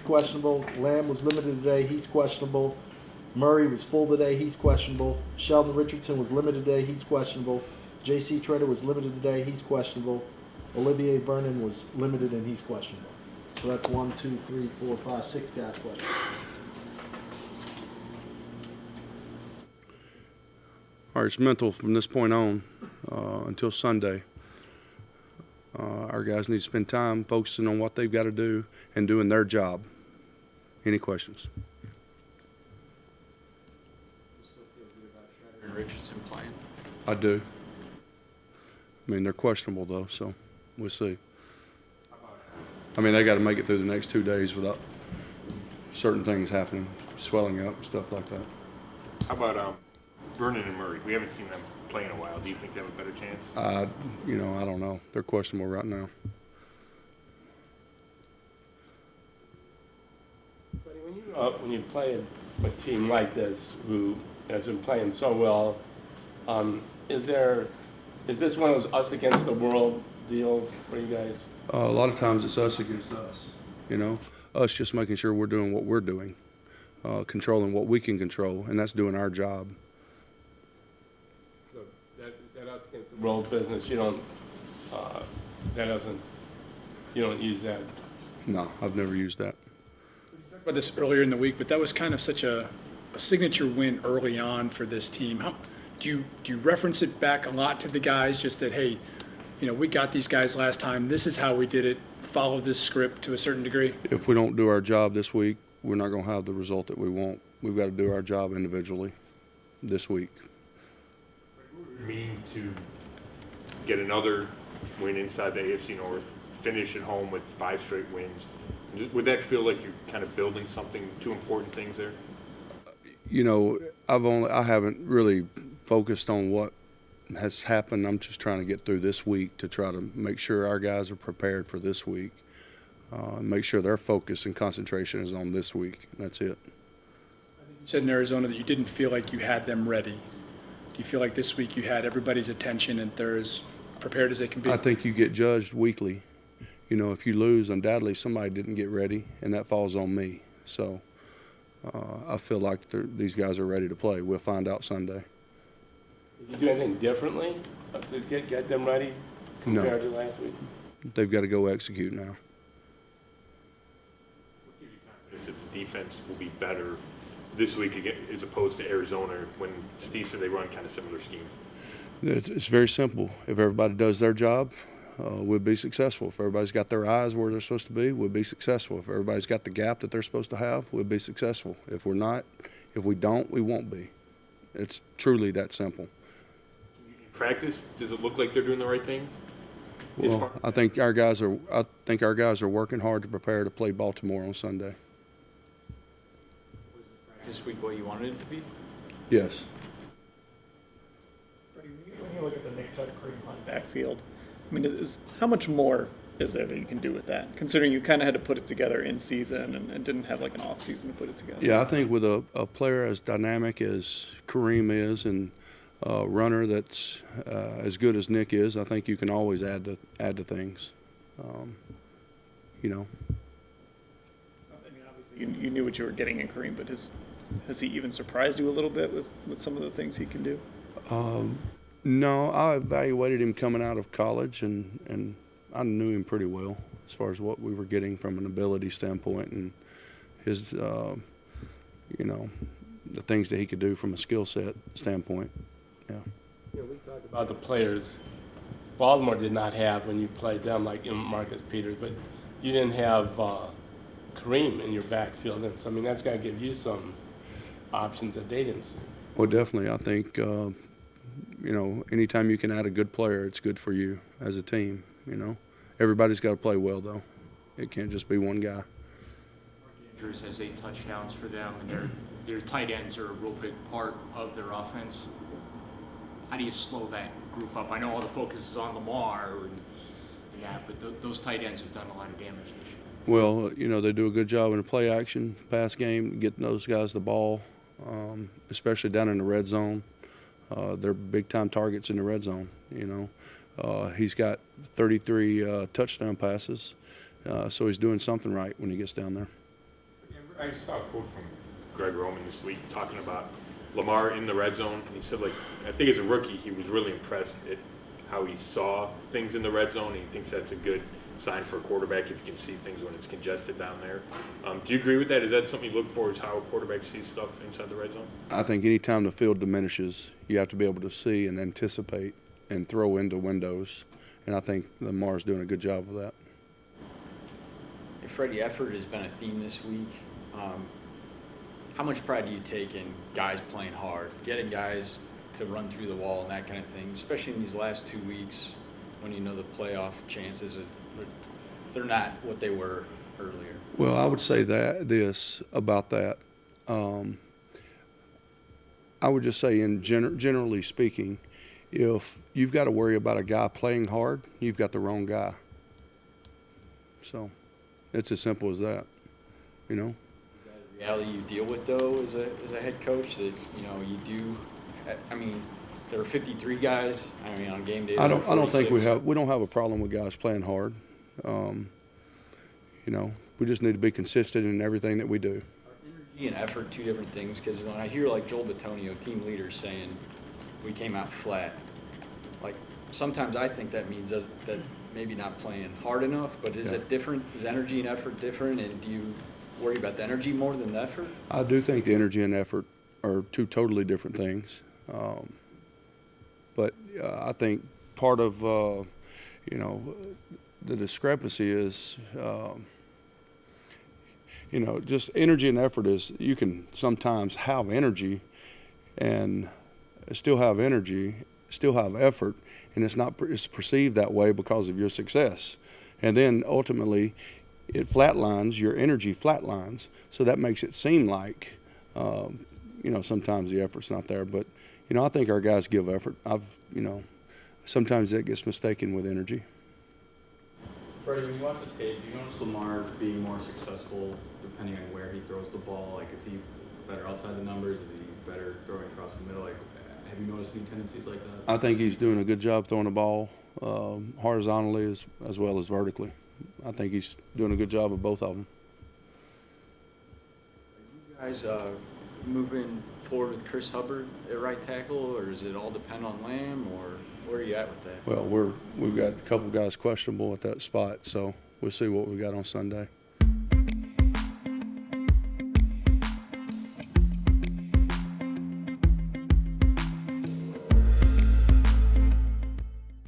questionable. Lamb was limited today, he's questionable. Murray was full today, he's questionable. Sheldon Richardson was limited today, he's questionable. J.C. Treader was limited today, he's questionable. Olivier Vernon was limited and he's questionable. So that's 1, 2, 3, 4, 5, 6 guys questionable. All right, it's mental from this point on until Sunday. Our guys need to spend time focusing on what they've got to do and doing their job. Any questions? You still feel good about Treader and Richardson playing? I do. I mean, they're questionable, though, so we'll see. I mean, they got to make it through the next 2 days without certain things happening, swelling up, stuff like that. How about Vernon and Murray? We haven't seen them play in a while. Do you think they have a better chance? I don't know. They're questionable right now. When you play a team like this who has been playing so well, is this one of those us against the world deals for you guys? A lot of times it's us against us, us just making sure we're doing what we're doing, controlling what we can control, and that's doing our job. So that us against the world business, you don't use that? No, I've never used that. We talked about this earlier in the week, but that was kind of such a signature win early on for this team. Do you reference it back a lot to the guys, just that, hey, we got these guys last time, this is how we did it, follow this script to a certain degree? If we don't do our job this week, we're not going to have the result that we want. We've got to do our job individually this week. What would it mean to get another win inside the AFC North, finish at home with 5 straight wins? Would that feel like you're kind of building something, 2 important things there? I haven't really focused on what has happened. I'm just trying to get through this week to try to make sure our guys are prepared for this week. Make sure their focus and concentration is on this week. That's it. You said in Arizona that you didn't feel like you had them ready. Do you feel like this week you had everybody's attention and they're as prepared as they can be? I think you get judged weekly. If you lose, undoubtedly somebody didn't get ready, and that falls on me. So I feel like these guys are ready to play. We'll find out Sunday. Did you do anything differently to get them ready compared to last week? They've got to go execute now. What gives you confidence that the defense will be better this week again, as opposed to Arizona, when Steve said they run kind of similar scheme? It's very simple. If everybody does their job, we'll be successful. If everybody's got their eyes where they're supposed to be, we'll be successful. If everybody's got the gap that they're supposed to have, we'll be successful. If we don't, we won't be. It's truly that simple. Practice, does it look like they're doing the right thing? Well, I think our guys are working hard to prepare to play Baltimore on Sunday. Was the practice week what you wanted it to be? Yes. When you look at the Nick Tuck Kareem Hunt backfield, I mean, how much more is there that you can do with that, considering you kind of had to put it together in season and didn't have like an off season to put it together? Yeah, I think with a player as dynamic as Kareem is and a runner that's as good as Nick is, I think you can always add to things. I mean, obviously you knew what you were getting in Kareem, but has he even surprised you a little bit with some of the things he can do? No, I evaluated him coming out of college, and I knew him pretty well as far as what we were getting from an ability standpoint and his, the things that he could do from a skill set standpoint. Yeah. We talked about the players Baltimore did not have when you played them, like Marcus Peters, but you didn't have Kareem in your backfield, and so that's got to give you some options that they didn't see. Well, definitely. I think anytime you can add a good player, it's good for you as a team. Everybody's got to play well, though. It can't just be one guy. Mark Andrews has 8 touchdowns for them, and their tight ends are a real big part of their offense. How do you slow that group up? I know all the focus is on Lamar and that, but those tight ends have done a lot of damage this year. Well, they do a good job in the play action pass game, getting those guys the ball, especially down in the red zone. They're big-time targets in the red zone, He's got 33 touchdown passes, so he's doing something right when he gets down there. I saw a quote from Greg Roman this week talking about Lamar in the red zone, and he said, like, I think as a rookie, he was really impressed at how he saw things in the red zone, and he thinks that's a good sign for a quarterback if you can see things when it's congested down there. Do you agree with that? Is that something you look for, is how a quarterback sees stuff inside the red zone? I think anytime the field diminishes, you have to be able to see and anticipate and throw into windows, and I think Lamar's doing a good job of that. Hey, Freddie, effort has been a theme this week. How much pride do you take in guys playing hard, getting guys to run through the wall and that kind of thing, especially in these last 2 weeks when you know the playoff chances they're not what they were earlier? Well, I would say about that. I would just say, generally speaking, if you've got to worry about a guy playing hard, you've got the wrong guy. So it's as simple as that, you know. Is that a reality you deal with, though, as a head coach, that, you know, you do? I mean, there are 53 guys. I mean, on game day, I don't think we have. don't have a problem with guys playing hard. You know, we just need to be consistent in everything that we do. Energy and effort, two different things, because when I hear like Joel Bitonio, team leader, saying we came out flat, like sometimes I think that means that maybe not playing hard enough, but is it different? Is energy and effort different, and do you worry about the energy more than the effort? I do think the energy and effort are two totally different things. But I think part of, you know, the discrepancy is, you know, just energy and effort is, you can sometimes have energy and still have energy, still have effort, and it's perceived that way because of your success. And then ultimately it flatlines, your energy flatlines, so that makes it seem like, you know, sometimes the effort's not there. But, you know, I think our guys give effort. You know, sometimes that gets mistaken with energy. Freddie, when you watch the tape, do you notice Lamar being more successful depending on where he throws the ball? Like, is he better outside the numbers? Is he better throwing across the middle? Like, have you noticed any tendencies like that? I think he's doing a good job throwing the ball horizontally as well as vertically. I think he's doing a good job of both of them. Are you guys moving forward with Chris Hubbard at right tackle, or does it all depend on Lamb, or where are you at with that? Well, we've got a couple guys questionable at that spot, so we'll see what we got on Sunday.